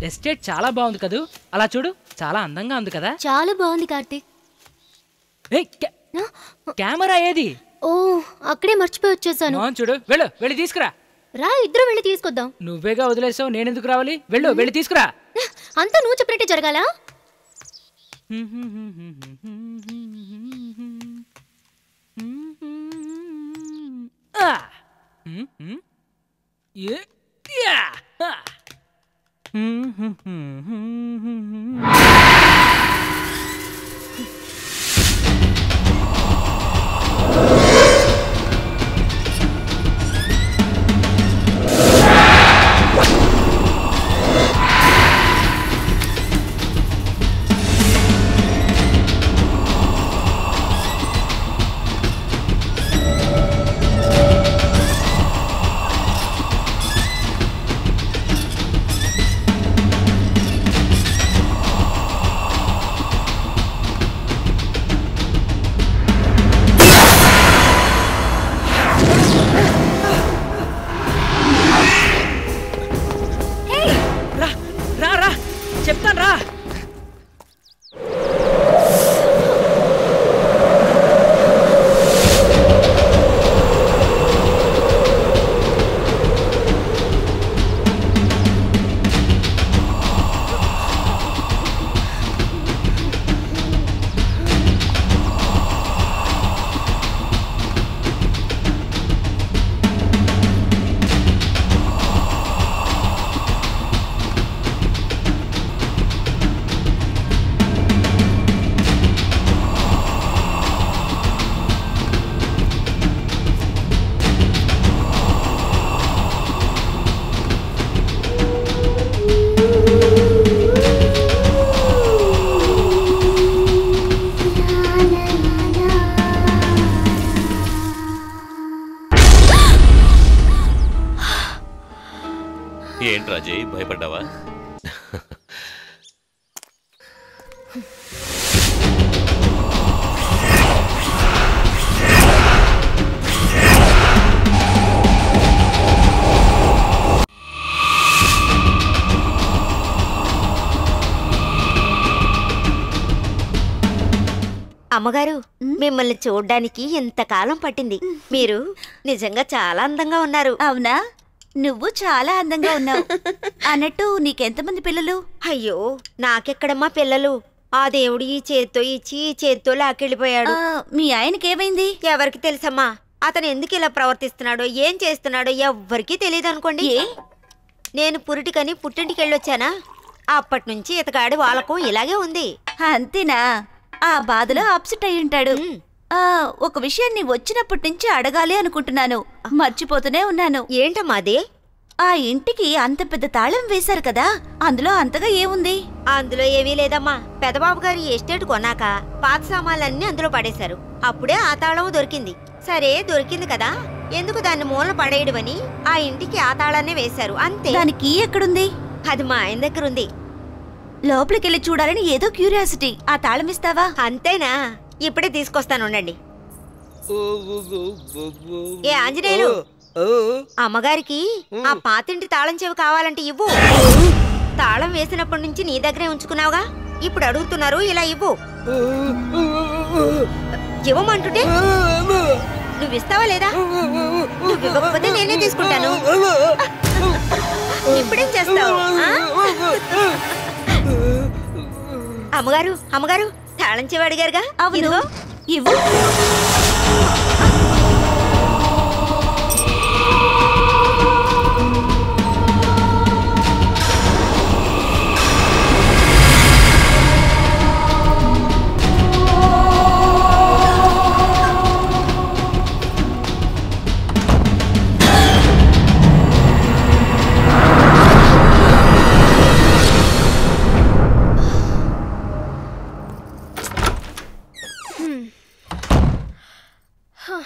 Estate చాలా బాగుంది కదూ. అలా చూడు, చాలా అందంగా ఉంది కదా. చాలా బాగుంది కార్తీక్. కెమెరా ఏది? ఓ అక్కడే మర్చిపోయి వచ్చేసాను. చూడు, వెళ్ళు, వెళ్ళి తీసుకురా. రా, ఇద్దరు వెళ్ళి తీసుకొద్దాం. నువ్వేగా వదిలేసావు, నేనెందుకు రావాలి? వెళ్ళు, వెళ్ళి తీసుకురా. అంతా నువ్వు చెప్పినట్టే జరగాల. చెప్తాను రా. ఏంటి రాజయ్, భయపడ్డావా? అమ్మగారు, మిమ్మల్ని చూడ్డానికి ఇంతకాలం పట్టింది. మీరు నిజంగా చాలా అందంగా ఉన్నారు. అవునా? నువ్వు చాలా అందంగా ఉన్నావు. అన్నట్టు నీకెంతమంది పిల్లలు? అయ్యో, నాకెక్కడమ్మా పిల్లలు. ఆ దేవుడు ఈ చేత్తో ఇచ్చి ఈ చేత్తో లాకెళ్ళిపోయాడు. మీ ఆయనకేమైంది? ఎవరికి తెలుసమ్మా. అతను ఎందుకు ఇలా ప్రవర్తిస్తున్నాడో, ఏం చేస్తున్నాడో ఎవ్వరికీ తెలియదు అనుకోండి. నేను పురిటికని పుట్టింటికి వెళ్ళొచ్చానా, అప్పటి నుంచి ఇతగాడి వాళ్ళకు ఇలాగే ఉంది. అంతేనా? ఆ బాధలో అప్సెట్ అయి ఉంటాడు. ఒక విషయాన్ని వచ్చినప్పటి నుంచి అడగాలి అనుకుంటున్నాను, మర్చిపోతూనే ఉన్నాను. ఏంటమ్మా అది? ఆ ఇంటికి అంత పెద్ద తాళం వేశారు కదా, అందులో అంతగా ఏముంది? అందులో ఏమీ లేదమ్మా. పెదబాబు గారి ఎస్టేట్ కొన్నాక పాత సామాన్లన్నీ అందులో పడేశారు. అప్పుడే ఆ తాళం దొరికింది. సరే, దొరికింది కదా, ఎందుకు దాన్ని మూలన పడేయడమని ఆ ఇంటికి ఆ తాళాన్నే వేశారు, అంతే. దానికి ఎక్కడుంది? అది మా ఆయన దగ్గర ఉంది. లోపలికెళ్ళి చూడాలని ఏదో క్యూరియాసిటీ. ఆ తాళం ఇస్తావా? అంతేనా? ఇప్పుడే తీసుకొస్తాను, ఉండండి. ఏ ఆంజనేయులు, అమ్మగారికి ఆ పాతింటి తాళం చెవి కావాలంటే ఇవ్వు. తాళం వేసినప్పటి నుంచి నీ దగ్గరే ఉంచుకున్నావుగా, ఇప్పుడు అడుగుతున్నారు, ఇలా ఇవ్వు. ఇవ్వమంటుంటే నువ్వు ఇస్తావా లేదా? నువ్వు ఇవ్వకపోతే నేనే తీసుకుంటాను. ఇప్పుడేం చేస్తావు? అమ్మగారు, అమ్మగారు, తాళం చెవి అడిగారుగా, అవును, ఇవ్వు. Huh.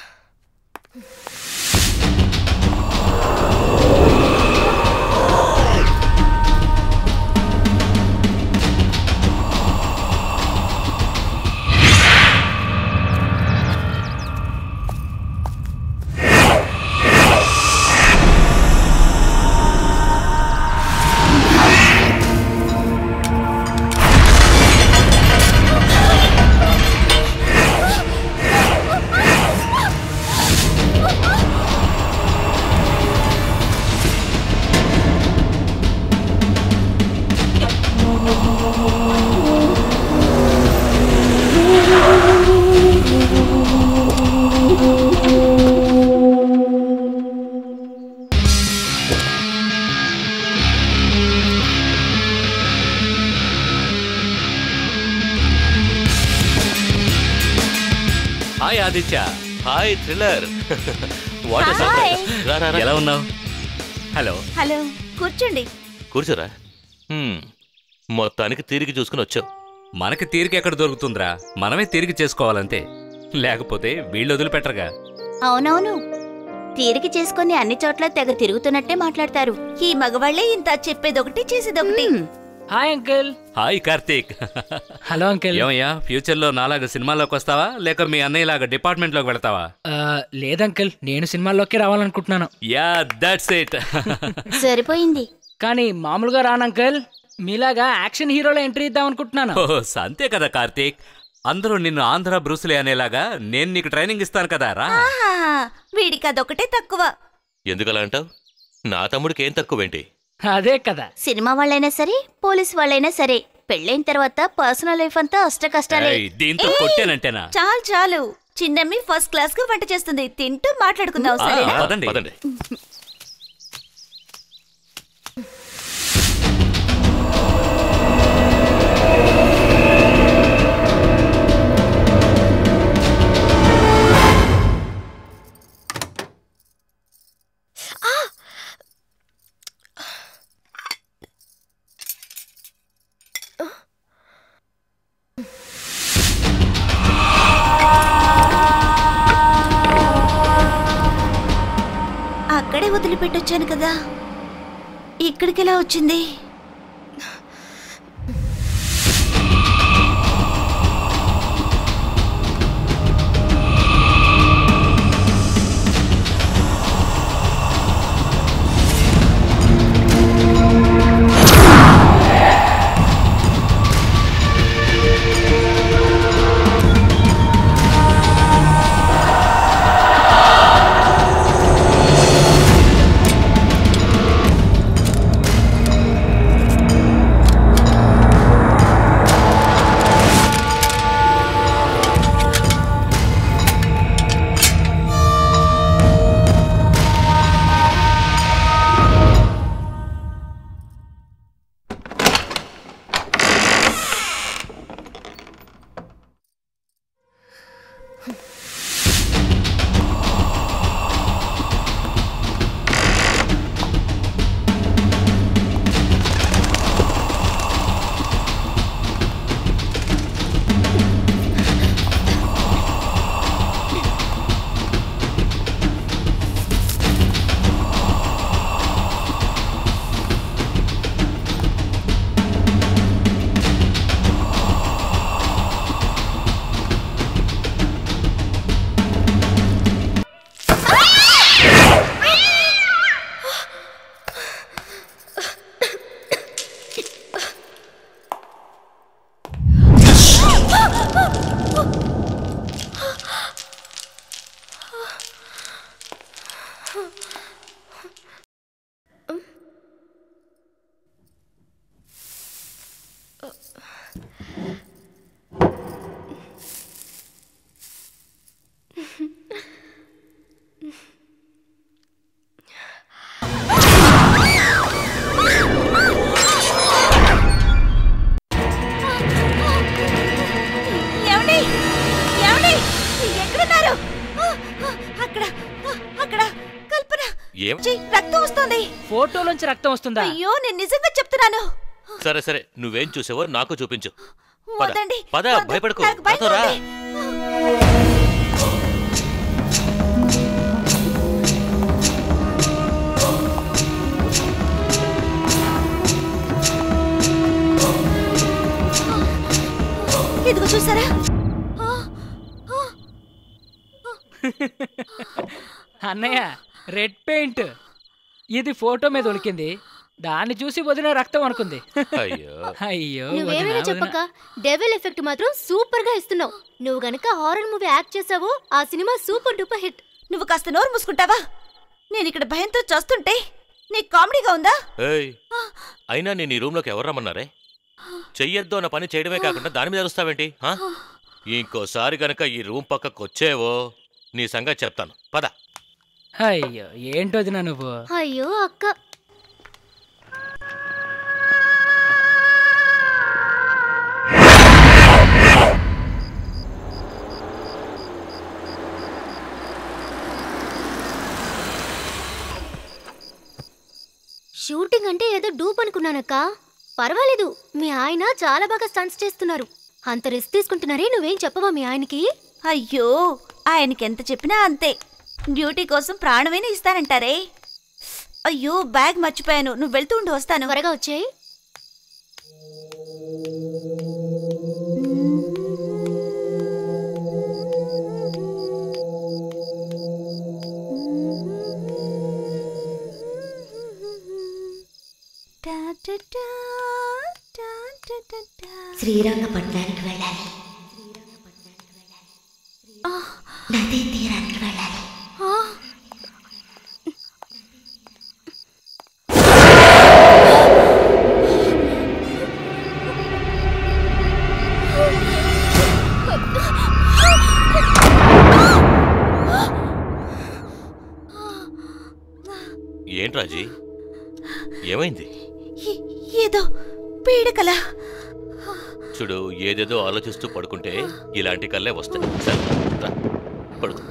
Hi Aditya. Hi thriller. ఎలా ఉన్నావు? హలో. హలో, కూర్చోండి. కూర్చోరా. మొత్తానికి తిరిగి చూసుకుని వచ్చావు. మనకి తీరిక ఎక్కడ దొరుకుతుందిరా? మనమే తిరిగి చేసుకోవాలంతే, లేకపోతే వీళ్ళు వదిలిపెట్టరుగా. అవునవును, తీరిక చేసుకుని అన్ని చోట్ల తెగ తిరుగుతున్నట్టే మాట్లాడతారు. ఈ మగవాళ్లే ఇంత చెప్పేదొకటి చేసేదొకటి. Hi uncle. Hi Karthik. Hello uncle. ఏమయ్యా, ఫ్యూచర్ లో నాలాగా సినిమాలోకి వస్తావా లేక మీ అన్నయ్యలాగా డిపార్ట్మెంట్ లోకి వెళ్తావా? లేదంకుల్, నేను సినిమాల్లోకి రావాలనుకుంటున్నాను. Yeah, that's it. సరిపోయింది. కానీ మామూలుగా రానంకుల్, మీలాగా యాక్షన్ హీరోలో ఎంట్రీ ఇద్దాం అనుకుంటున్నాను. అంతే కదా కార్తీక్, అందరూ నిన్ను ఆంధ్ర బ్రూస్లీ అనేలాగా నేను నీకు ట్రైనింగ్ ఇస్తాను కదా. రా. వీడికి అదొకటే తక్కువ. ఎందుకలా అంటావు? నా తమ్ముడికి ఏం తక్కువేంటి? అదే కదా. సినిమా వాళ్ళైనా సరే, పోలీస్ వాళ్ళైనా సరే, పెళ్ళైన తర్వాత పర్సనల్ లైఫ్ అంతా అష్ట కష్టాలే. దీంతో కొట్టానంటేనా? చాలు చాలు, చిన్నమ్మి ఫస్ట్ క్లాస్ గా వంట చేస్తుంది, తింటూ మాట్లాడుకుందాం. సరేనా? పదండి. అక్కడే వదిలిపెట్టొచ్చాను కదా, ఇక్కడికి ఎలా వచ్చింది? రక్తం వస్తుంది. ఫోటోలోంచి రక్తం వస్తుందా? అయ్యో, నేను నిజంగా చెప్తున్నాను. సరే, నువ్వేం చూసావో నాకు చూపించు. వదండి, పద, భయపడకు. నాకు భయం ఉంది. ఇదిగో చూసారా? అన్నయ్య, రెడ్ పెయింట్. ఇది ఫోటో మీద ఒలికింది, దాన్ని చూసి వదిన రక్తం అనుకుంది. అయ్యో, నువ్వేమైనా చెప్పక డెవిల్ ఎఫెక్ట్ మాత్రం సూపర్ గా ఇస్తున్నావు. నువ్వు గనక హారర్ మూవీ యాక్ట్ చేసావో ఆ సినిమా సూపర్ డూపర్ హిట్. నువ్వు కాస్త నోరు మూసుకుంటావా? నేను ఇక్కడ భయంతో చస్తుంటే నీకు కామెడీగా ఉందా? అయినా నేను ఈ రూమ్ లోకి ఎవరు రమ్మన్నారే? చెయ్యొద్దు అన్న పని చేయడమే కాకుండా దాని మీద అరుస్తావేంటి? ఇంకోసారి గనక ఈ రూమ్ పక్కకు వచ్చేవో నీ సంగతి చెప్తాను. పద. అయ్యో, ఏంటోదినా నువ్వు? అయ్యో అక్క, అంటే ఏదో డూప్ అనుకున్నానక్క. పర్వాలేదు, మీ ఆయన చాలా బాగా స్టంట్స్ చేస్తున్నారు. అంత రిస్క్ తీసుకుంటున్నారే, నువ్వేం చెప్పవా మీ ఆయనకి? అయ్యో, ఆయనకి ఎంత చెప్పినా అంతే. డ్యూటీ కోసం ప్రాణమైనా ఇస్తానంటారే. అయ్యో, బ్యాగ్ మర్చిపోయాను. నువ్వు వెళ్తూ ఉండి వస్తాను. త్వరగా వచ్చేయ్. శ్రీరంగపట్నానికి వెళ్ళాలి. నదీ తీరానికి వెళ్ళాలి. ఏంటి రాజీ, ఏమైంది? ఏదో పీడకల. చూడు, ఏదేదో ఆలోచిస్తూ పడుకుంటే ఇలాంటి కళ్ళే వస్తాయి. సరే రా, పడుకో.